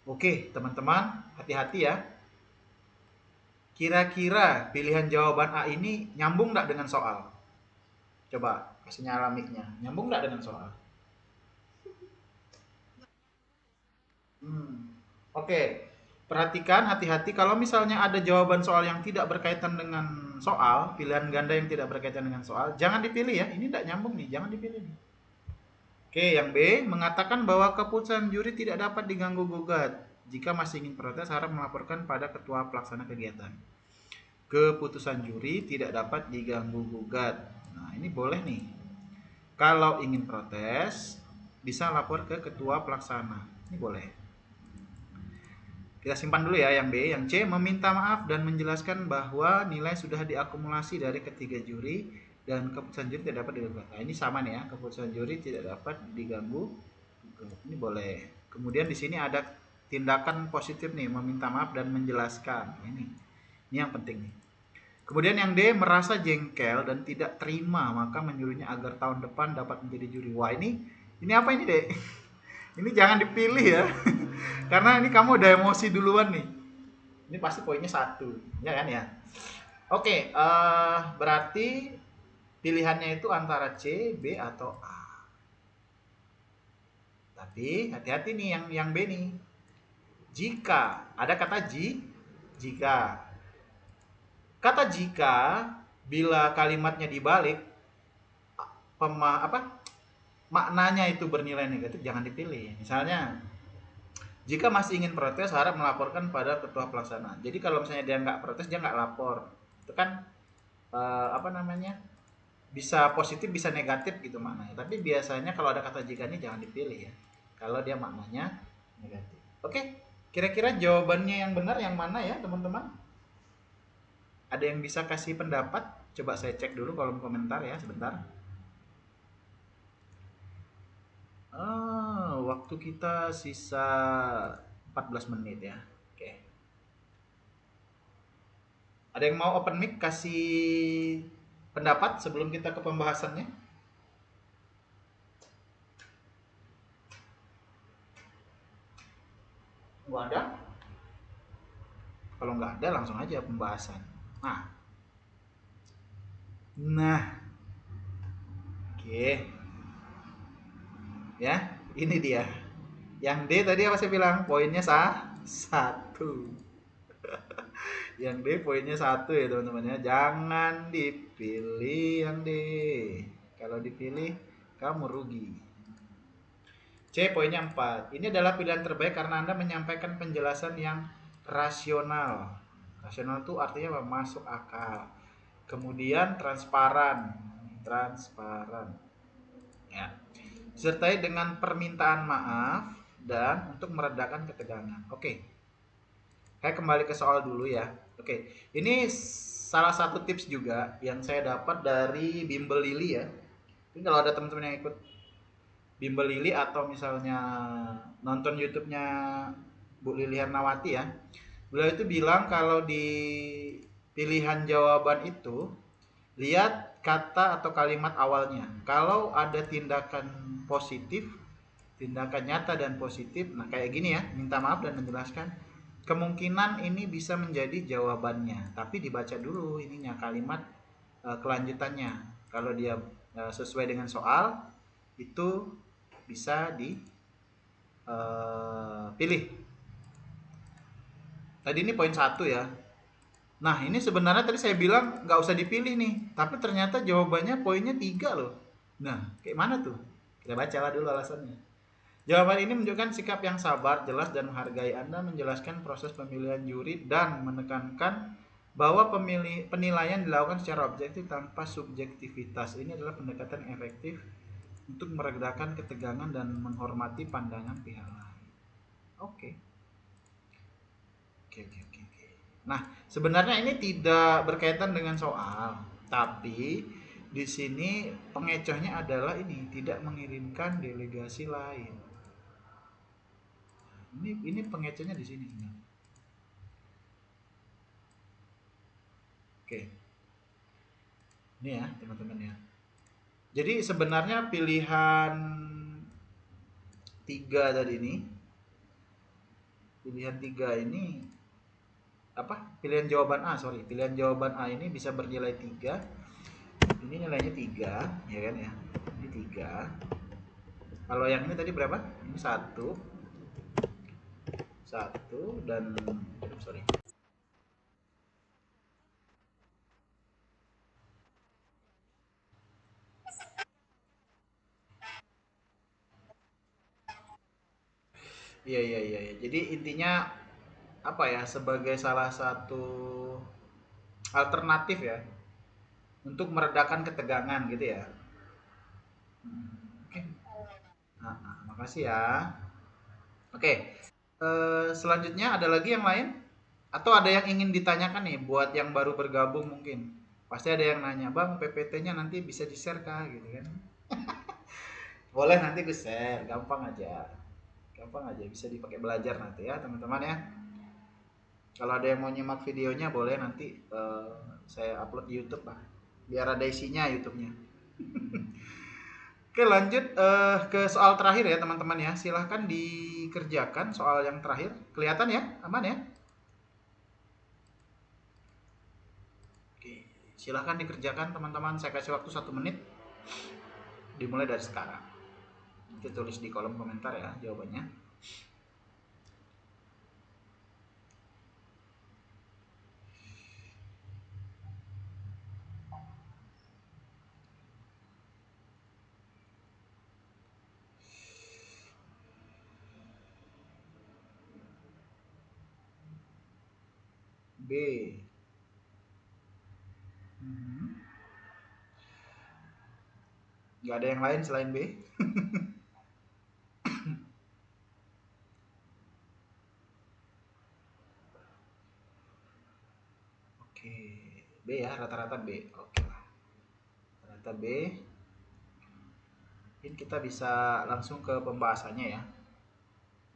Oke, teman-teman, hati-hati ya. Kira-kira pilihan jawaban A ini nyambung nggak dengan soal? Coba kasih nyala mic-nya. Nyambung nggak dengan soal? Oke. Perhatikan, hati-hati kalau misalnya ada jawaban soal yang tidak berkaitan dengan soal, pilihan ganda yang tidak berkaitan dengan soal, jangan dipilih ya. Ini tidak nyambung nih, jangan dipilih nih. Oke, yang B mengatakan bahwa keputusan juri tidak dapat diganggu gugat. Jika masih ingin protes, harap melaporkan pada ketua pelaksana kegiatan. Keputusan juri tidak dapat diganggu gugat. Nah, ini boleh nih. Kalau ingin protes, bisa lapor ke ketua pelaksana. Ini boleh. Kita simpan dulu ya yang B. Yang C, meminta maaf dan menjelaskan bahwa nilai sudah diakumulasi dari ketiga juri dan keputusan juri tidak dapat diganggu. Nah, ini sama nih ya, keputusan juri tidak dapat diganggu. Ini boleh. Kemudian di sini ada tindakan positif nih, meminta maaf dan menjelaskan. Ini yang penting nih. Kemudian yang D, merasa jengkel dan tidak terima, maka menyuruhnya agar tahun depan dapat menjadi juri. Wah, ini apa ini, Dek? Ini jangan dipilih ya. Karena ini kamu udah emosi duluan nih. Ini pasti poinnya 1, ya kan ya? Oke, berarti pilihannya itu antara C, B atau A. Tapi hati-hati nih yang B nih. Jika ada kata jika. Kata jika bila kalimatnya dibalik, maknanya itu bernilai negatif, jangan dipilih. Misalnya, jika masih ingin protes, harap melaporkan pada ketua pelaksana. Jadi kalau misalnya dia nggak protes, dia nggak lapor. Itu kan apa namanya? Bisa positif, bisa negatif gitu maknanya. Tapi biasanya kalau ada kata jika ini jangan dipilih ya. Kalau dia maknanya negatif. Oke, kira-kira jawabannya yang benar yang mana ya teman-teman? Ada yang bisa kasih pendapat? Coba saya cek dulu kolom komentar ya sebentar. Waktu kita sisa 14 menit ya. Oke. Ada yang mau open mic kasih pendapat sebelum kita ke pembahasannya? Nggak ada? Kalau nggak ada langsung aja pembahasan. Nah, oke. Ya, ini dia. Yang D tadi apa saya bilang? Poinnya satu. Yang D poinnya satu ya teman-teman ya. Jangan dipilih yang D. Kalau dipilih kamu rugi. C poinnya 4. Ini adalah pilihan terbaik karena Anda menyampaikan penjelasan yang rasional. Rasional itu artinya masuk akal. Kemudian transparan. Transparan. Ya. Disertai dengan permintaan maaf dan untuk meredakan ketegangan. Oke. Saya kembali ke soal dulu ya. Oke. Ini salah satu tips juga yang saya dapat dari Bimbel Lili ya. Ini kalau ada teman-teman yang ikut Bimbel Lili atau misalnya nonton YouTube-nya Bu Lili Hernawati ya. Beliau itu bilang kalau di pilihan jawaban itu lihat kata atau kalimat awalnya. Kalau ada tindakan positif, tindakan nyata dan positif, nah kayak gini ya, minta maaf dan menjelaskan. Kemungkinan ini bisa menjadi jawabannya, tapi dibaca dulu ininya kalimat kelanjutannya. Kalau dia sesuai dengan soal, itu bisa dipilih. Tadi ini poin 1 ya. Nah ini sebenarnya tadi saya bilang nggak usah dipilih nih, tapi ternyata jawabannya poinnya 3 loh. Nah kayak mana tuh? Kita bacalah dulu alasannya. Jawaban ini menunjukkan sikap yang sabar, jelas, dan menghargai. Anda menjelaskan proses pemilihan juri dan menekankan bahwa penilaian dilakukan secara objektif tanpa subjektivitas. Ini adalah pendekatan yang efektif untuk meredakan ketegangan dan menghormati pandangan pihak lain. Oke. Oke. Nah, sebenarnya ini tidak berkaitan dengan soal, tapi di sini pengecohnya adalah ini tidak mengirimkan delegasi lain. Ini pengecohnya di sini. Oke. Ini ya, teman-teman ya. Jadi sebenarnya pilihan 3 tadi ini, pilihan 3 ini pilihan jawaban A, pilihan jawaban A ini bisa bernilai 3. Ini nilainya 3 ya kan ya, ini 3. Kalau yang ini tadi berapa? Ini 1 dan sorry. Iya. Jadi intinya apa ya, sebagai salah satu alternatif ya untuk meredakan ketegangan gitu ya. Oke. Makasih ya. Oke. Selanjutnya ada lagi yang lain? Atau ada yang ingin ditanyakan nih buat yang baru bergabung mungkin? Pasti ada yang nanya, Bang, PPT-nya nanti bisa di-share kah? Gitu kan. Boleh nanti gue share, gampang aja. Gampang aja, bisa dipakai belajar nanti ya teman-teman ya. Kalau ada yang mau nyimak videonya boleh nanti saya upload di YouTube lah. Biar ada isinya YouTube-nya. Oke lanjut ke soal terakhir ya teman-teman ya. Silahkan dikerjakan soal yang terakhir. Kelihatan ya? Aman ya? Oke, silahkan dikerjakan teman-teman. Saya kasih waktu 1 menit. Dimulai dari sekarang. Nanti tulis di kolom komentar ya jawabannya. B. Nggak ada yang lain selain B? Oke, B ya, rata-rata B. Oke lah, rata B. Mungkin kita bisa langsung ke pembahasannya ya.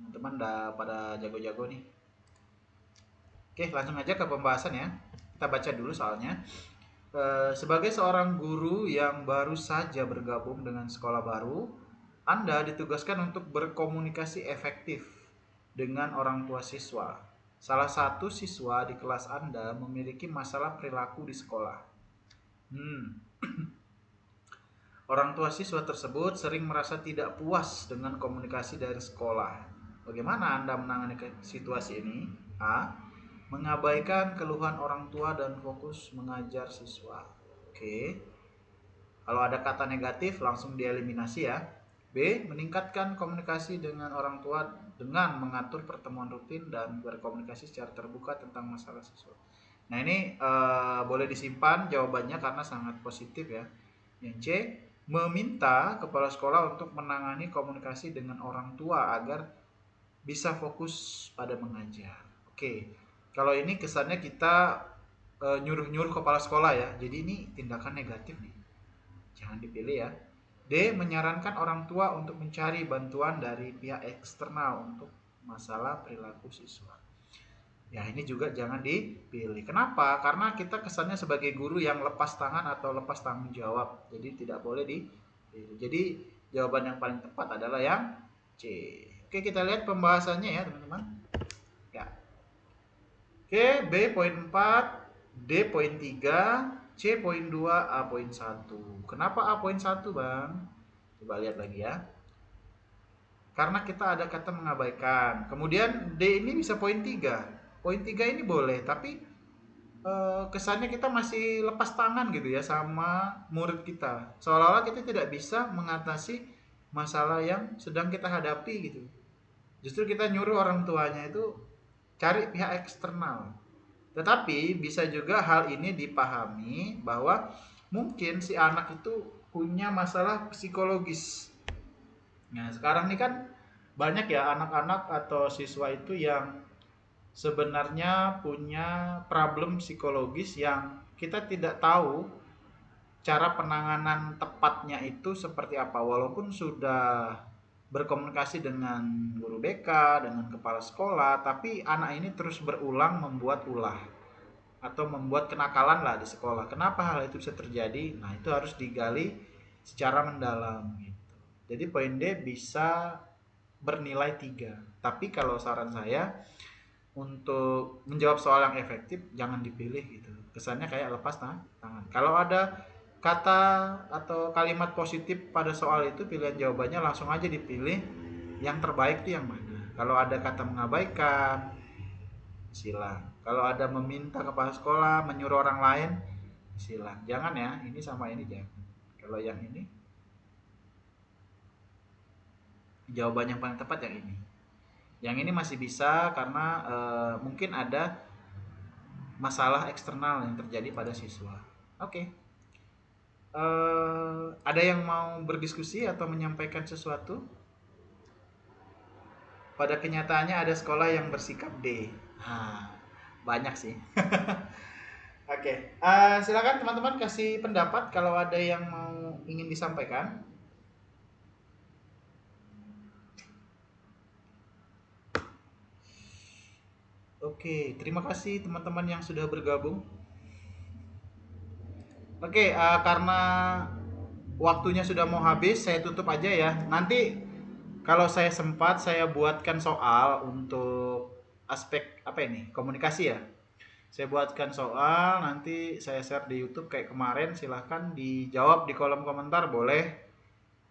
Teman-teman udah pada jago-jago nih. Oke, langsung aja ke pembahasan ya. Kita baca dulu soalnya. Sebagai seorang guru yang baru saja bergabung dengan sekolah baru, Anda ditugaskan untuk berkomunikasi efektif dengan orang tua siswa. Salah satu siswa di kelas Anda memiliki masalah perilaku di sekolah. Orang tua siswa tersebut sering merasa tidak puas dengan komunikasi dari sekolah. Bagaimana Anda menangani situasi ini? A. Mengabaikan keluhan orang tua dan fokus mengajar siswa. Oke. Kalau ada kata negatif langsung dieliminasi ya. B. Meningkatkan komunikasi dengan orang tua dengan mengatur pertemuan rutin dan berkomunikasi secara terbuka tentang masalah siswa. Nah ini boleh disimpan jawabannya karena sangat positif ya. Yang C. Meminta kepala sekolah untuk menangani komunikasi dengan orang tua agar bisa fokus pada mengajar. Oke, kalau ini kesannya kita nyuruh-nyuruh kepala sekolah ya. Jadi ini tindakan negatif nih. Jangan dipilih ya. D. Menyarankan orang tua untuk mencari bantuan dari pihak eksternal untuk masalah perilaku siswa. Ya ini juga jangan dipilih. Kenapa? Karena kita kesannya sebagai guru yang lepas tangan atau lepas tanggung jawab. Jadi tidak boleh dipilih. Jadi jawaban yang paling tepat adalah yang C. Oke, kita lihat pembahasannya ya teman-teman. Ya. Oke, B poin 4, D poin 3, C poin 2, A poin 1. Kenapa A poin 1 Bang? Coba lihat lagi ya. Karena kita ada kata mengabaikan. Kemudian D ini bisa poin 3. Poin 3 ini boleh, tapi kesannya kita masih lepas tangan gitu ya sama murid kita. Seolah-olah kita tidak bisa mengatasi masalah yang sedang kita hadapi gitu. Justru kita nyuruh orang tuanya itu cari pihak eksternal. Tetapi bisa juga hal ini dipahami bahwa mungkin si anak itu punya masalah psikologis. Nah, sekarang ini kan banyak ya anak-anak atau siswa itu yang sebenarnya punya problem psikologis yang kita tidak tahu cara penanganan tepatnya itu seperti apa. Walaupun sudah berkomunikasi dengan guru BK, dengan kepala sekolah, tapi anak ini terus berulang membuat ulah atau membuat kenakalan lah di sekolah. Kenapa hal itu bisa terjadi? Nah, itu harus digali secara mendalam gitu. Jadi poin D bisa bernilai 3. Tapi kalau saran saya untuk menjawab soal yang efektif jangan dipilih gitu. Kesannya kayak lepas tangan. Kalau ada kata atau kalimat positif pada soal itu, pilihan jawabannya langsung aja dipilih yang terbaik itu yang mana. Kalau ada kata mengabaikan, silang. Kalau ada meminta kepala sekolah, menyuruh orang lain, silang. Jangan ya, ini sama ini jangan. Kalau yang ini, jawaban yang paling tepat yang ini. Yang ini masih bisa karena mungkin ada masalah eksternal yang terjadi pada siswa. Oke. Ada yang mau berdiskusi atau menyampaikan sesuatu? Pada kenyataannya ada sekolah yang bersikap D. Banyak sih. Oke. Silakan teman-teman kasih pendapat kalau ada yang mau ingin disampaikan. Oke, terima kasih teman-teman yang sudah bergabung. Oke, karena waktunya sudah mau habis, saya tutup aja ya. Nanti kalau saya sempat, saya buatkan soal untuk aspek apa ini? Komunikasi ya. Saya buatkan soal, nanti saya share di YouTube kayak kemarin. Silahkan dijawab di kolom komentar, boleh.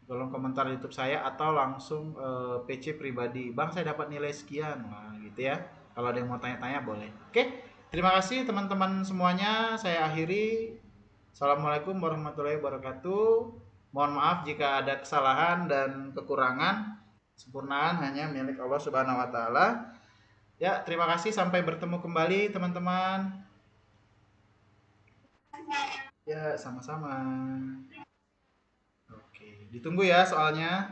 Kolom komentar YouTube saya atau langsung PC pribadi. Bang, saya dapat nilai sekian. Nah, gitu ya. Kalau ada yang mau tanya-tanya boleh. Oke, terima kasih teman-teman semuanya. Saya akhiri. Assalamualaikum warahmatullahi wabarakatuh. Mohon maaf jika ada kesalahan dan kekurangan. Sempurnaan hanya milik Allah Subhanahu wa taala. Ya, terima kasih. Sampai bertemu kembali, teman-teman. Ya, sama-sama. Oke, ditunggu ya soalnya.